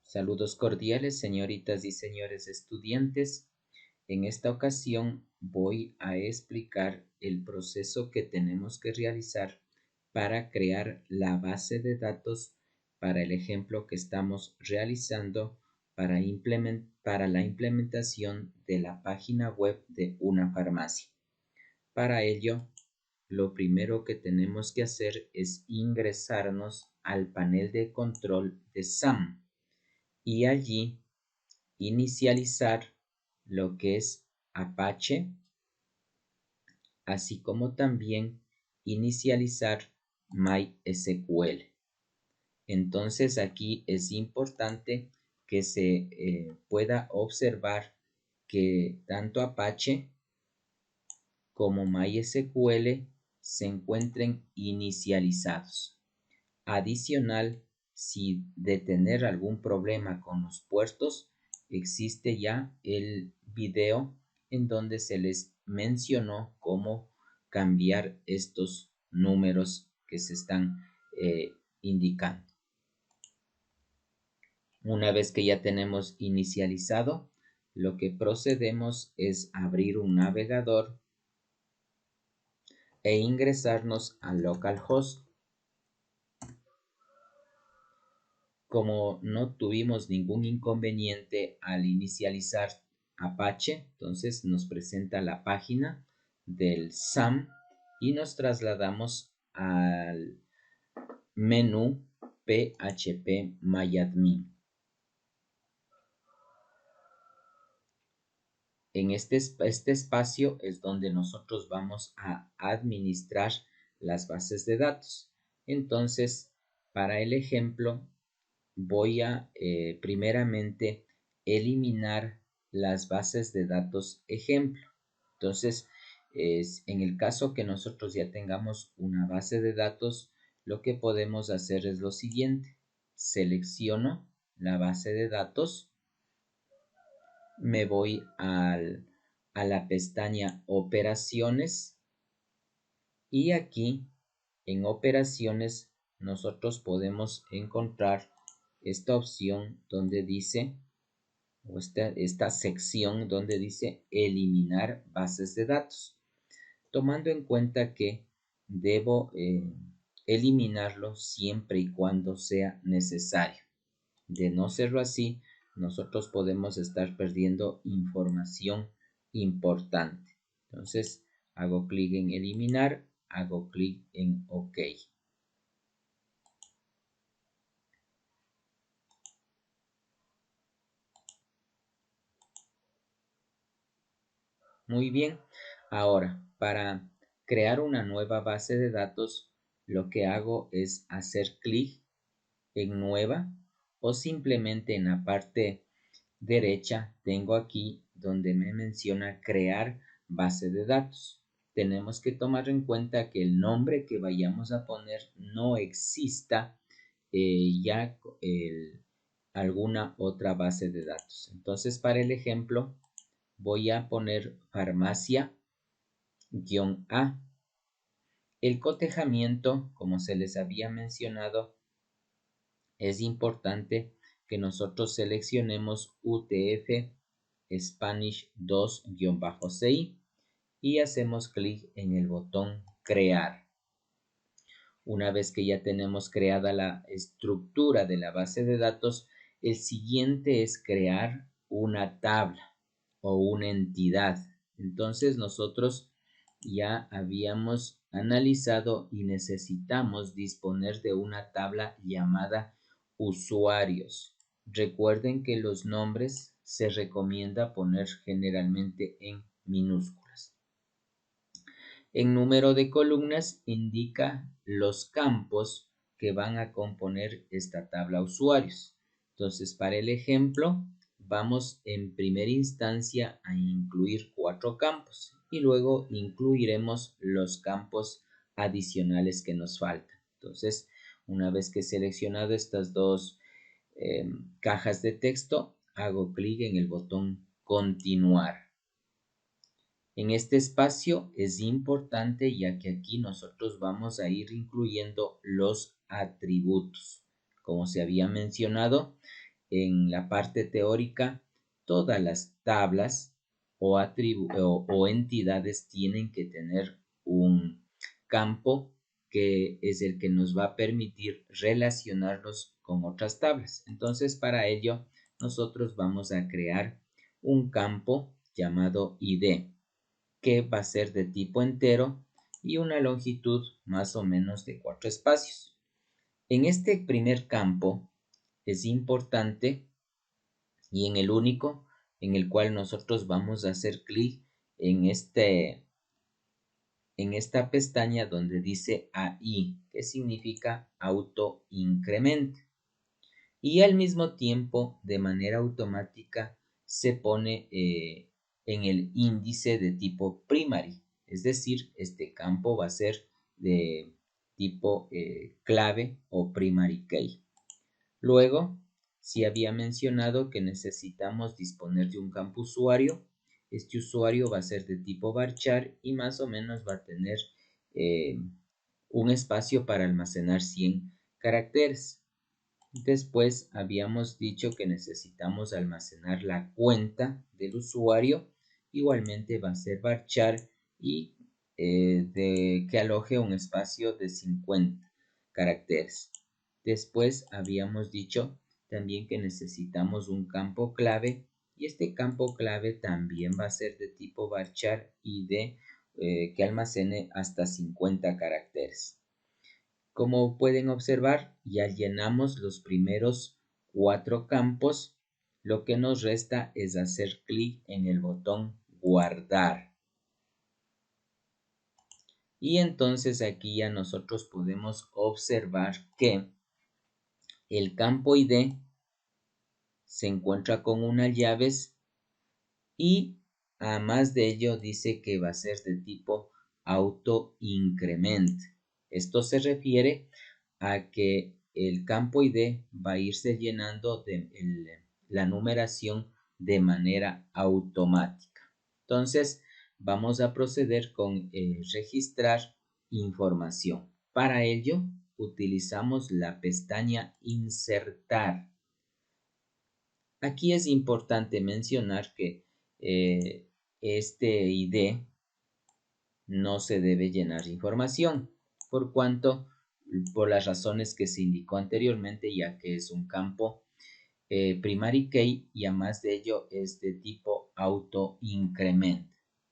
Saludos cordiales, señoritas y señores estudiantes. En esta ocasión voy a explicar el proceso que tenemos que realizar para crear la base de datos para el ejemplo que estamos realizando para la implementación de la página web de una farmacia. Para ello, lo primero que tenemos que hacer es ingresarnos al panel de control de SAM y allí inicializar lo que es Apache, así como también inicializar MySQL. Entonces aquí es importante que se pueda observar que tanto Apache como MySQL se encuentren inicializados. Adicional, si de tener algún problema con los puertos, existe ya el video en donde se les mencionó cómo cambiar estos números que se están indicando. Una vez que ya tenemos inicializado, lo que procedemos es abrir un navegador e ingresarnos a localhost. Como no tuvimos ningún inconveniente al inicializar Apache, entonces nos presenta la página del SAM y nos trasladamos al menú phpMyAdmin. En este espacio es donde nosotros vamos a administrar las bases de datos. Entonces, para el ejemplo, voy a primeramente eliminar las bases de datos ejemplo. Entonces, en el caso que nosotros ya tengamos una base de datos, lo que podemos hacer es lo siguiente. Selecciono la base de datos, me voy a la pestaña Operaciones y aquí en Operaciones nosotros podemos encontrar esta opción donde dice, o esta sección donde dice eliminar bases de datos, tomando en cuenta que debo eliminarlo siempre y cuando sea necesario. De no serlo así, nosotros podemos estar perdiendo información importante. Entonces, hago clic en eliminar, hago clic en OK. Muy bien, ahora para crear una nueva base de datos, lo que hago es hacer clic en nueva o simplemente en la parte derecha tengo aquí donde me menciona crear base de datos. Tenemos que tomar en cuenta que el nombre que vayamos a poner no exista ya alguna otra base de datos. Entonces, para el ejemplo, voy a poner farmacia-A. El cotejamiento, como se les había mencionado, es importante que nosotros seleccionemos UTF Spanish 2-CI y hacemos clic en el botón crear. Una vez que ya tenemos creada la estructura de la base de datos, el siguiente es crear una tabla o una entidad. Entonces nosotros ya habíamos analizado y necesitamos disponer de una tabla llamada usuarios. Recuerden que los nombres se recomienda poner generalmente en minúsculas. En número de columnas indica los campos que van a componer esta tabla usuarios. Entonces, para el ejemplo, vamos en primera instancia a incluir 4 campos y luego incluiremos los campos adicionales que nos faltan. Entonces, una vez que he seleccionado estas dos cajas de texto, hago clic en el botón continuar. En este espacio es importante ya que aquí nosotros vamos a ir incluyendo los atributos. Como se había mencionado, en la parte teórica, todas las tablas o entidades tienen que tener un campo que es el que nos va a permitir relacionarlos con otras tablas. Entonces, para ello, nosotros vamos a crear un campo llamado ID, que va a ser de tipo entero y una longitud más o menos de 4 espacios. En este primer campo es importante y en el único en el cual nosotros vamos a hacer clic en esta pestaña donde dice AI, que significa auto incrementa. Y al mismo tiempo, de manera automática, se pone en el índice de tipo primary. Es decir, este campo va a ser de tipo clave o primary key. Luego, si había mencionado que necesitamos disponer de un campo usuario. Este usuario va a ser de tipo varchar y más o menos va a tener un espacio para almacenar 100 caracteres. Después habíamos dicho que necesitamos almacenar la cuenta del usuario. Igualmente va a ser varchar y que aloje un espacio de 50 caracteres. Después habíamos dicho también que necesitamos un campo clave y este campo clave también va a ser de tipo varchar y que almacene hasta 50 caracteres. Como pueden observar, ya llenamos los primeros 4 campos. Lo que nos resta es hacer clic en el botón guardar. Y entonces aquí ya nosotros podemos observar que el campo ID se encuentra con unas llaves y además de ello dice que va a ser de tipo auto increment. Esto se refiere a que el campo ID va a irse llenando de la numeración de manera automática. Entonces, vamos a proceder con registrar información. Para ello, utilizamos la pestaña Insertar. Aquí es importante mencionar que este ID no se debe llenar información, por las razones que se indicó anteriormente, ya que es un campo primary key y además de ello es de tipo auto increment.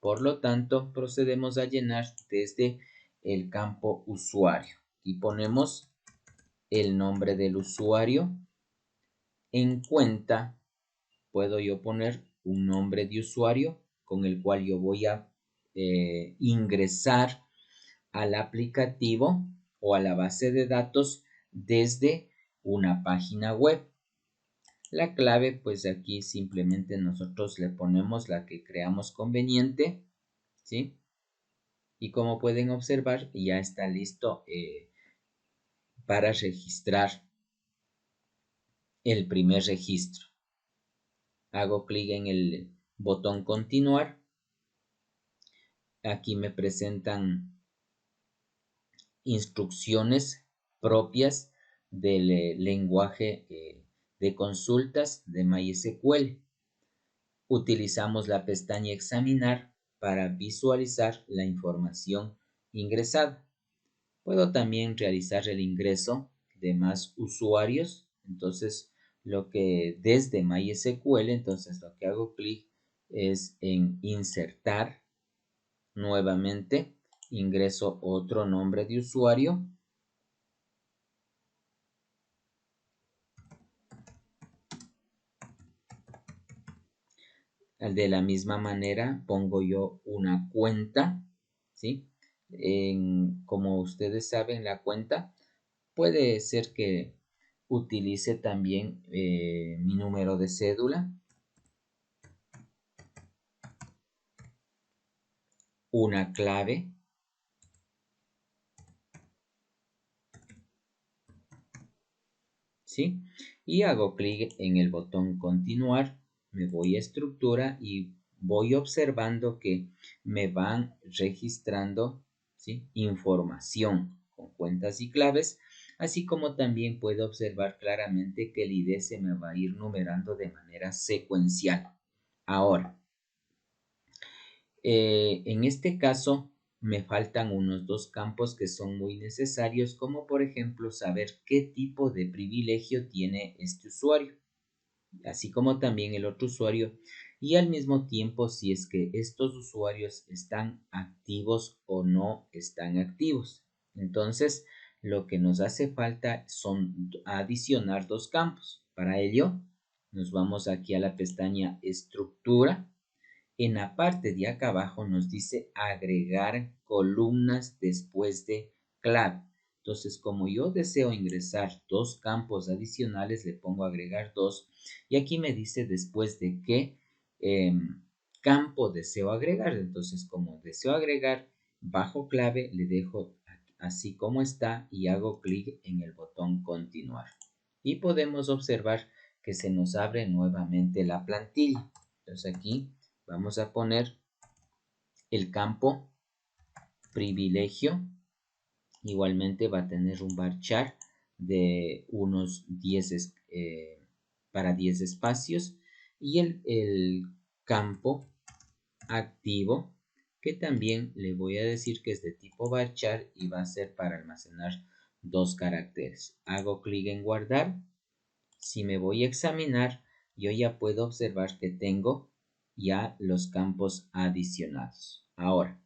Por lo tanto, procedemos a llenar desde el campo usuario y ponemos el nombre del usuario. En cuenta puedo yo poner un nombre de usuario con el cual yo voy a ingresar al aplicativo o a la base de datos desde una página web. La clave, pues aquí simplemente nosotros le ponemos la que creamos conveniente, ¿sí? Y como pueden observar, ya está listo para registrar el primer registro. Hago clic en el botón continuar. Aquí me presentan instrucciones propias del lenguaje de consultas de MySQL. Utilizamos la pestaña examinar para visualizar la información ingresada. Puedo también realizar el ingreso de más usuarios. Entonces, desde MySQL, entonces lo que hago clic es en insertar nuevamente. Ingreso otro nombre de usuario. De la misma manera pongo yo una cuenta, ¿sí? Como ustedes saben, la cuenta puede ser que utilice también mi número de cédula, una clave, ¿sí? Y hago clic en el botón continuar, me voy a estructura y voy observando que me van registrando, ¿sí?, información con cuentas y claves así como también puedo observar claramente que el ID se me va a ir numerando de manera secuencial. Ahora, en este caso me faltan unos dos campos que son muy necesarios, como por ejemplo saber qué tipo de privilegio tiene este usuario, así como también el otro usuario, y al mismo tiempo si es que estos usuarios están activos o no están activos. Entonces, lo que nos hace falta son adicionar dos campos. Para ello, nos vamos aquí a la pestaña Estructura. En la parte de acá abajo nos dice agregar columnas después de clave. Entonces, como yo deseo ingresar dos campos adicionales, le pongo agregar dos. Y aquí me dice después de qué campo deseo agregar. Entonces, como deseo agregar bajo clave, le dejo así como está y hago clic en el botón continuar. Y podemos observar que se nos abre nuevamente la plantilla. Entonces aquí vamos a poner el campo privilegio. Igualmente va a tener un varchar de unos 10 para 10 espacios y el campo activo, que también le voy a decir que es de tipo varchar y va a ser para almacenar dos caracteres. Hago clic en guardar. Si me voy a examinar, yo ya puedo observar que tengo ya los campos adicionados. Ahora,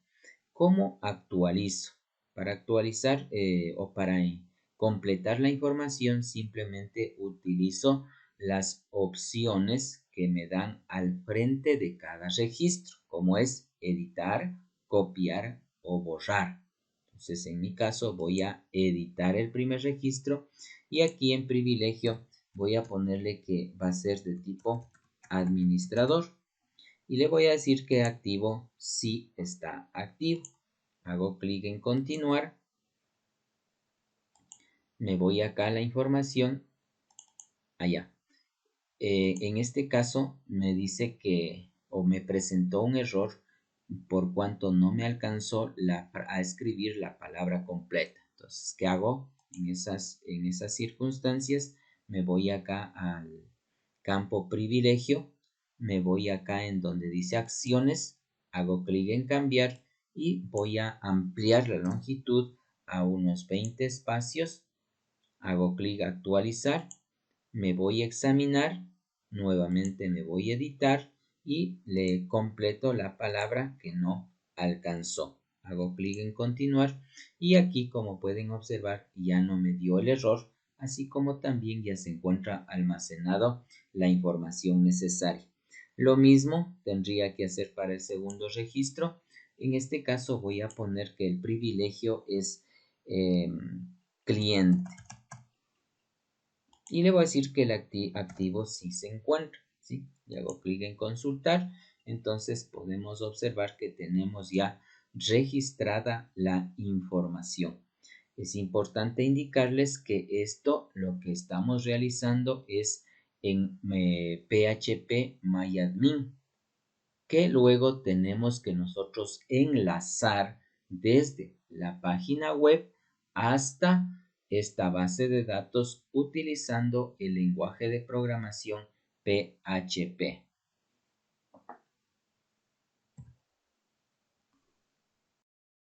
¿cómo actualizo? Para actualizar o para completar la información, simplemente utilizo las opciones que me dan al frente de cada registro, como es editar, copiar o borrar. Entonces, en mi caso, voy a editar el primer registro y aquí en privilegio voy a ponerle que va a ser de tipo administrador y le voy a decir que activo si está activo. Hago clic en continuar, me voy acá a la información, allá. En este caso me dice que o me presentó un error por cuanto no me alcanzó a escribir la palabra completa. Entonces, ¿qué hago? En esas circunstancias me voy acá al campo privilegio, me voy acá en donde dice acciones, hago clic en cambiar y voy a ampliar la longitud a unos 20 espacios, hago clic actualizar, me voy a examinar, nuevamente me voy a editar y le completo la palabra que no alcanzó. Hago clic en continuar y aquí, como pueden observar, ya no me dio el error, así como también ya se encuentra almacenado la información necesaria. Lo mismo tendría que hacer para el segundo registro. En este caso voy a poner que el privilegio es cliente y le voy a decir que el activo sí se encuentra, ¿sí? Le hago clic en consultar, entonces podemos observar que tenemos ya registrada la información. Es importante indicarles que esto lo que estamos realizando es en PHP MyAdmin, que luego tenemos que nosotros enlazar desde la página web hasta esta base de datos utilizando el lenguaje de programación PHP.